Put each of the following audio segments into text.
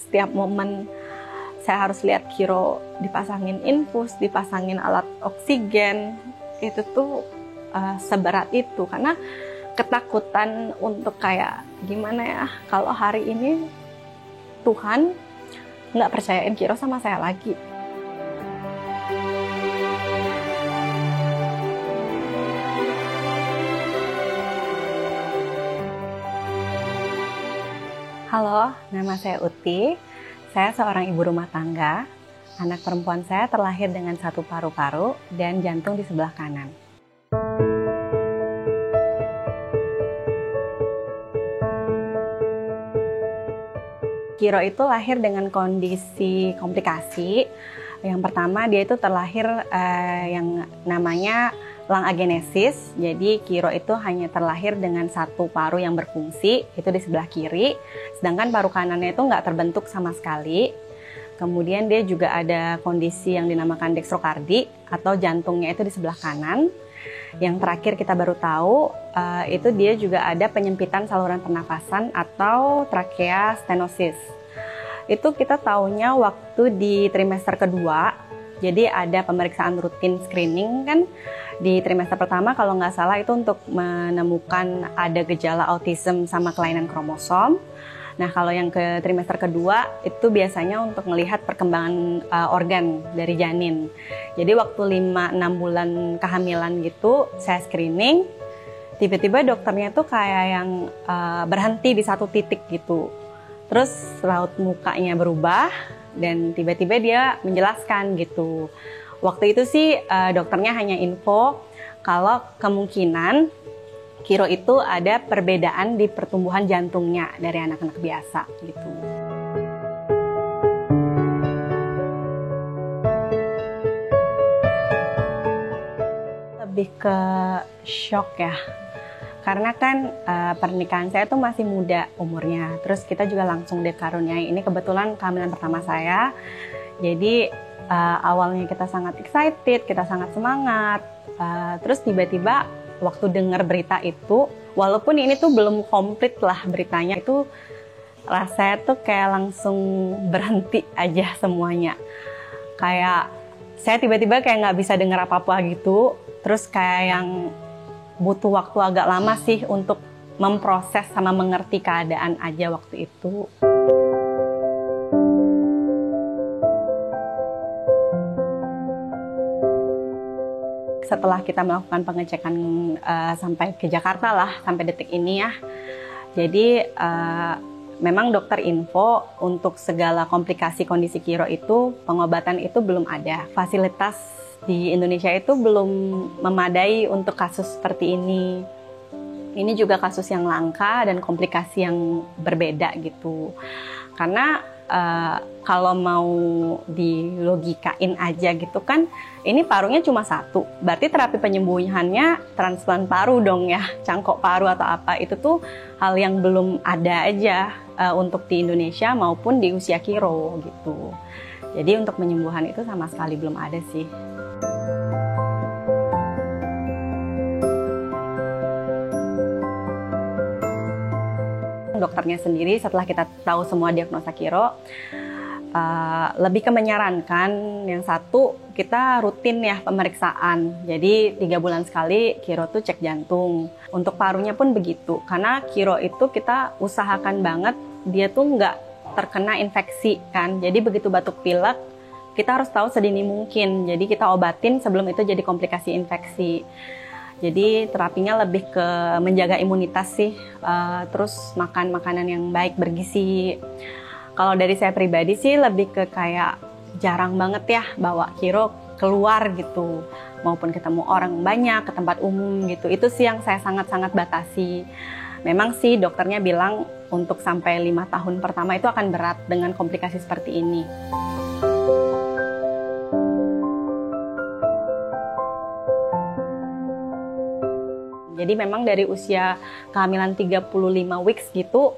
setiap momen saya harus lihat Kiro dipasangin infus, dipasangin alat oksigen, itu tuh seberat itu. Karena ketakutan untuk kayak gimana ya, kalau hari ini Tuhan nggak percayain Kiro sama saya lagi. Halo, nama saya Uti. Saya seorang ibu rumah tangga. Anak perempuan saya terlahir dengan 1 paru-paru dan jantung di sebelah kanan. Kiro itu lahir dengan kondisi komplikasi. Yang pertama, dia itu terlahir yang namanya lung agenesis. Jadi Kiro itu hanya terlahir dengan 1 paru yang berfungsi, itu di sebelah kiri. Sedangkan paru kanannya itu nggak terbentuk sama sekali. Kemudian dia juga ada kondisi yang dinamakan dextrokardi atau jantungnya itu di sebelah kanan. Yang terakhir kita baru tahu itu dia juga ada penyempitan saluran pernafasan atau trachea stenosis. Itu kita taunya waktu di trimester kedua. Jadi ada pemeriksaan rutin screening kan di trimester pertama, kalau nggak salah itu untuk menemukan ada gejala autism sama kelainan kromosom. Nah kalau yang ke trimester kedua itu biasanya untuk melihat perkembangan organ dari janin. Jadi waktu 5-6 bulan kehamilan gitu saya screening, tiba-tiba dokternya tuh kayak yang berhenti di 1 titik gitu. Terus raut mukanya berubah dan tiba-tiba dia menjelaskan gitu. Waktu itu sih dokternya hanya info kalau kemungkinan Kiro itu ada perbedaan di pertumbuhan jantungnya dari anak-anak biasa gitu. Lebih ke shock ya. Karena kan pernikahan saya tuh masih muda umurnya. Terus kita juga langsung dikaruniai. Ini kebetulan kehamilan pertama saya. Jadi awalnya kita sangat excited, kita sangat semangat. Terus tiba-tiba waktu dengar berita itu, walaupun ini tuh belum komplit lah beritanya, itu rasanya tuh kayak langsung berhenti aja semuanya. Kayak saya tiba-tiba kayak nggak bisa dengar apa-apa gitu. Terus kayak yang butuh waktu agak lama sih untuk memproses sama mengerti keadaan aja waktu itu. Setelah kita melakukan pengecekan sampai ke Jakarta lah, sampai detik ini ya. Jadi memang dokter info untuk segala komplikasi kondisi Kiro itu, pengobatan itu belum ada. Fasilitas di Indonesia itu belum memadai untuk kasus seperti ini. Ini juga kasus yang langka dan komplikasi yang berbeda gitu. Karena kalau mau dilogikain aja gitu kan, ini parunya cuma 1. Berarti terapi penyembuhannya transplant paru dong ya, cangkok paru atau apa. Itu tuh hal yang belum ada aja untuk di Indonesia maupun di usia Kiro gitu. Jadi untuk penyembuhan itu sama sekali belum ada sih. Dokternya sendiri setelah kita tahu semua diagnosa Kiro, lebih ke menyarankan yang satu, kita rutin ya pemeriksaan. Jadi 3 bulan sekali Kiro tuh cek jantung. Untuk parunya pun begitu, karena Kiro itu kita usahakan banget dia tuh nggak terkena infeksi kan. Jadi begitu batuk pilek, kita harus tahu sedini mungkin. Jadi kita obatin sebelum itu jadi komplikasi infeksi. Jadi terapinya lebih ke menjaga imunitas sih, terus makan makanan yang baik bergizi. Kalau dari saya pribadi sih lebih ke kayak jarang banget ya bawa Kiro keluar gitu, maupun ketemu orang banyak, ke tempat umum gitu. Itu sih yang saya sangat-sangat batasi. Memang sih dokternya bilang untuk sampai 5 tahun pertama itu akan berat dengan komplikasi seperti ini. Jadi memang dari usia kehamilan 35 weeks gitu,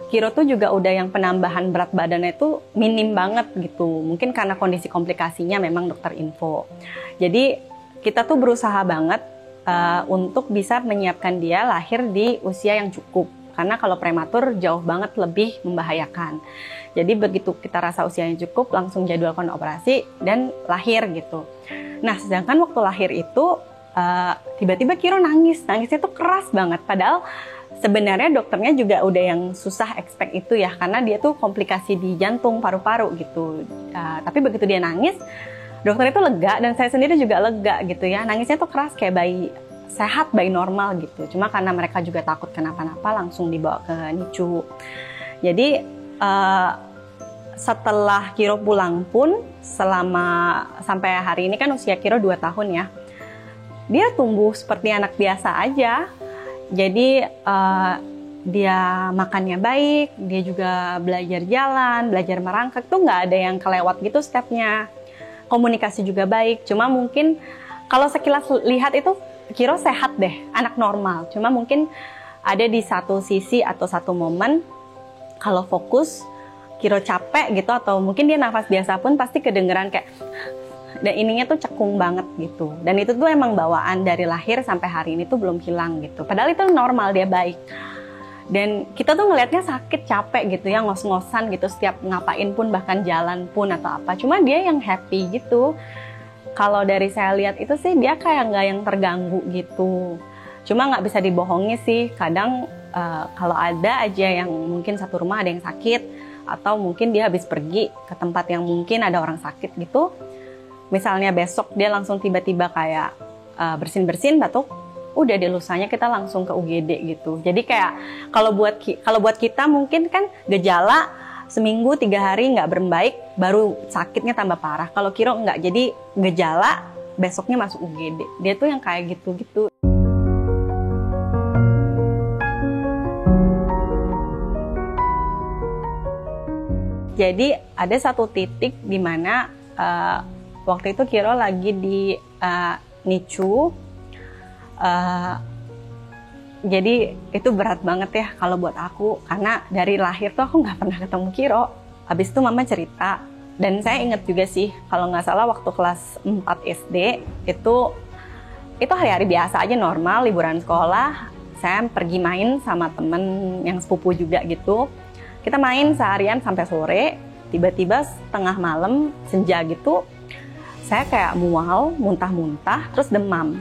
Kiro tuh juga udah yang penambahan berat badannya itu minim banget gitu. Mungkin karena kondisi komplikasinya memang dokter info. Jadi kita tuh berusaha banget untuk bisa menyiapkan dia lahir di usia yang cukup. karena kalau prematur jauh banget lebih membahayakan. Jadi begitu kita rasa usianya cukup, langsung jadwalkan operasi dan lahir gitu. Nah, sedangkan waktu lahir itu tiba-tiba Kiro nangisnya tuh keras banget. Padahal sebenarnya dokternya juga udah yang susah expect itu ya, karena dia tuh komplikasi di jantung, paru-paru gitu. Tapi begitu dia nangis, dokter itu lega dan saya sendiri juga lega gitu ya. Nangisnya tuh keras kayak bayi sehat, bayi normal gitu. Cuma karena mereka juga takut kenapa-napa, langsung dibawa ke NICU. Jadi setelah Kiro pulang pun sampai hari ini kan usia Kiro 2 tahun ya. Dia tumbuh seperti anak biasa aja. Jadi dia makannya baik, dia juga belajar jalan, belajar merangkak, tuh nggak ada yang kelewat gitu stepnya. Komunikasi juga baik, cuma mungkin kalau sekilas lihat itu Kiro sehat deh, anak normal. Cuma mungkin ada di satu sisi atau satu momen kalau fokus Kiro capek gitu, atau mungkin dia nafas biasa pun pasti kedengeran kayak, dan ininya tuh cekung banget gitu. Dan itu tuh emang bawaan dari lahir sampai hari ini tuh belum hilang gitu. Padahal itu normal, dia baik. Dan kita tuh ngelihatnya sakit, capek gitu ya, ngos-ngosan gitu setiap ngapain pun, bahkan jalan pun atau apa. Cuma dia yang happy gitu. Kalau dari saya lihat itu sih dia kayak nggak yang terganggu gitu. Cuma nggak bisa dibohongi sih, kadang kalau ada aja yang mungkin satu rumah ada yang sakit, atau mungkin dia habis pergi ke tempat yang mungkin ada orang sakit gitu. Misalnya besok dia langsung tiba-tiba kayak bersin-bersin, batuk, udah di lusanya kita langsung ke UGD gitu. Jadi kayak kalau buat kita mungkin kan gejala seminggu 3 hari nggak membaik, baru sakitnya tambah parah. Kalau Kiro nggak, jadi gejala besoknya masuk UGD. Dia tuh yang kayak gitu-gitu. Jadi ada satu titik di mana waktu itu Kiro lagi di NICU. Jadi itu berat banget ya kalau buat aku, karena dari lahir tuh aku nggak pernah ketemu Kiro. Habis itu mama cerita, dan saya inget juga sih, kalau nggak salah waktu kelas 4 SD, itu hari-hari biasa aja, normal, liburan sekolah. Saya pergi main sama temen yang sepupu juga gitu. Kita main seharian sampai sore, tiba-tiba setengah malam, senja gitu, saya kayak mual, muntah-muntah, terus demam.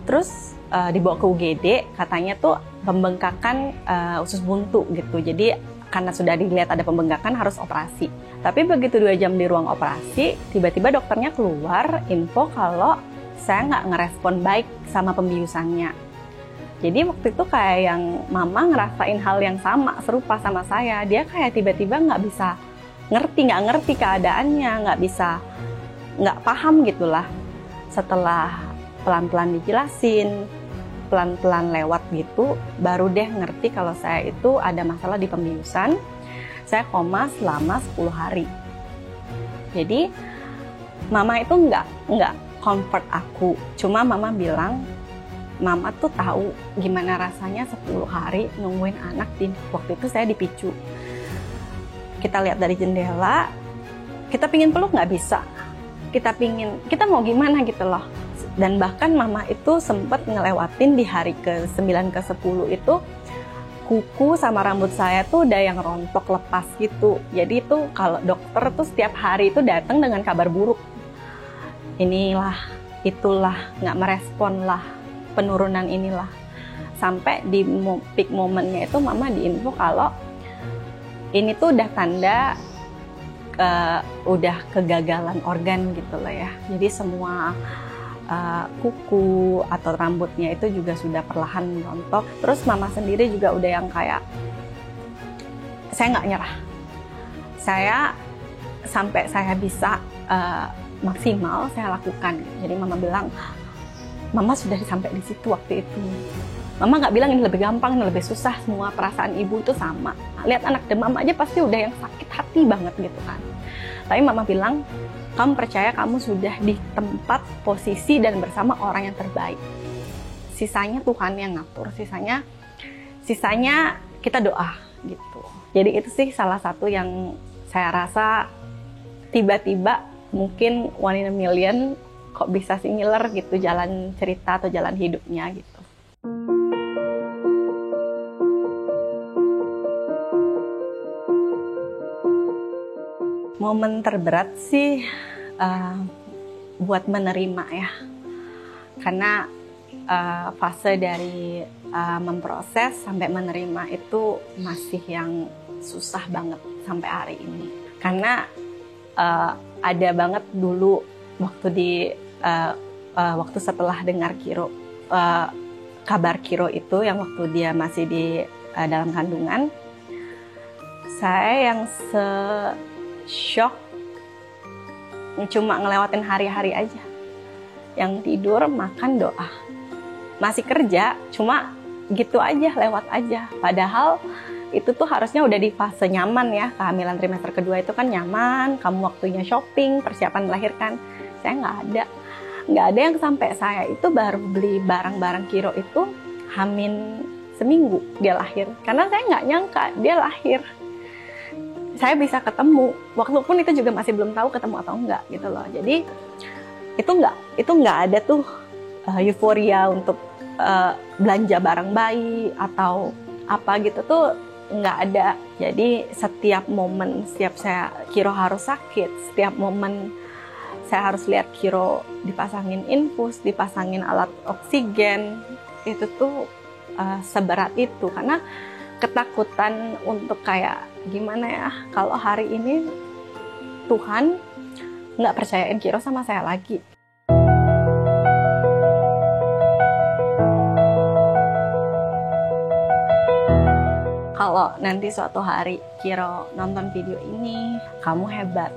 Terus dibawa ke UGD, katanya tuh pembengkakan usus buntu gitu. Jadi karena sudah dilihat ada pembengkakan harus operasi. Tapi begitu 2 jam di ruang operasi, tiba-tiba dokternya keluar info kalau saya nggak ngerespon baik sama pembiusannya. Jadi waktu itu kayak yang mama ngerasain hal yang sama, serupa sama saya. Dia kayak tiba-tiba nggak ngerti keadaannya, nggak paham gitulah. Setelah pelan-pelan dijelasin, pelan-pelan lewat gitu, baru deh ngerti kalau saya itu ada masalah di pembiusan. Saya koma selama 10 hari. Jadi mama itu nggak comfort aku, cuma mama bilang, mama tuh tahu gimana rasanya 10 hari nungguin anak. Waktu itu saya dipicu. Kita lihat dari jendela, kita pingin peluk nggak bisa. Kita mau gimana gitu loh. Dan bahkan mama itu sempat ngelewatin di hari ke-9 ke-10 itu, kuku sama rambut saya tuh udah yang rontok lepas gitu. Jadi itu kalau dokter tuh setiap hari itu datang dengan kabar buruk. Inilah, itulah, nggak merespon lah, penurunan inilah. Sampai di peak momennya itu mama diinfo kalau ini tuh udah tanda udah kegagalan organ gitu loh ya. Jadi semua kuku atau rambutnya itu juga sudah perlahan rontok. Terus mama sendiri juga udah yang kayak, saya nggak nyerah. Sampai saya bisa maksimal saya lakukan. Jadi mama bilang, mama sudah sampai di situ waktu itu. Mama nggak bilang ini lebih gampang, ini lebih susah. Semua perasaan ibu itu sama. Lihat anak demam aja pasti udah yang sakit hati banget gitu kan. Tapi mama bilang, kamu percaya kamu sudah di tempat, posisi, dan bersama orang yang terbaik. Sisanya Tuhan yang ngatur, sisanya kita doa gitu. Jadi itu sih salah satu yang saya rasa tiba-tiba mungkin 1 in a million kok bisa singular gitu jalan cerita atau jalan hidupnya gitu. Momen terberat sih buat menerima ya, karena fase dari memproses sampai menerima itu masih yang susah banget sampai hari ini. Karena ada banget dulu waktu waktu setelah dengar kabar Kiro itu yang waktu dia masih di dalam kandungan, saya yang shock cuma ngelewatin hari-hari aja, yang tidur, makan, doa, masih kerja, cuma gitu aja, lewat aja. Padahal itu tuh harusnya udah di fase nyaman ya, kehamilan trimester kedua itu kan nyaman, kamu waktunya shopping, persiapan melahirkan. Saya nggak ada yang sampai saya itu baru beli barang-barang Kiro itu hamin seminggu dia lahir, karena saya nggak nyangka dia lahir. Saya bisa ketemu, walaupun itu juga masih belum tahu ketemu atau enggak gitu loh. Jadi itu nggak ada tuh euforia untuk belanja barang bayi atau apa gitu tuh nggak ada. Jadi setiap momen, setiap Kiro harus sakit, setiap momen saya harus lihat Kiro dipasangin infus, dipasangin alat oksigen, itu tuh seberat itu, karena ketakutan untuk kayak gimana ya kalau hari ini Tuhan nggak percayain Kiro sama saya lagi. Kalau nanti suatu hari Kiro nonton video ini, kamu hebat.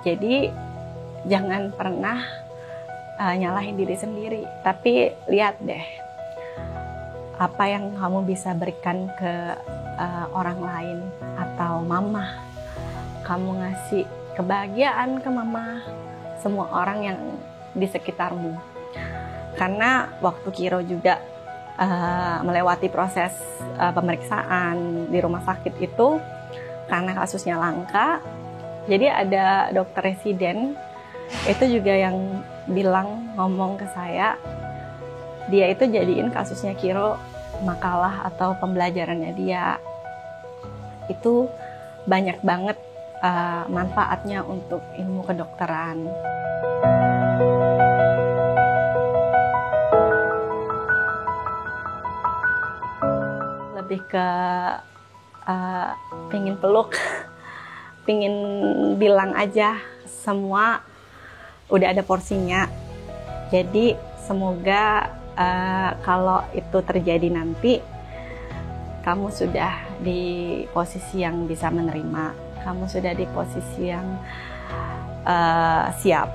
Jadi jangan pernah nyalahin diri sendiri, tapi lihat deh apa yang kamu bisa berikan ke orang lain atau mama. Kamu ngasih kebahagiaan ke mama, semua orang yang di sekitarmu. Karena waktu Kiro juga melewati proses pemeriksaan di rumah sakit itu, karena kasusnya langka, jadi ada dokter residen itu juga yang ngomong ke saya, dia itu jadiin kasusnya Kiro makalah atau pembelajarannya dia. Itu banyak banget manfaatnya untuk ilmu kedokteran. Lebih ke pingin peluk, pingin bilang aja semua udah ada porsinya. Jadi semoga kalau itu terjadi nanti, kamu sudah di posisi yang bisa menerima, kamu sudah di posisi yang siap.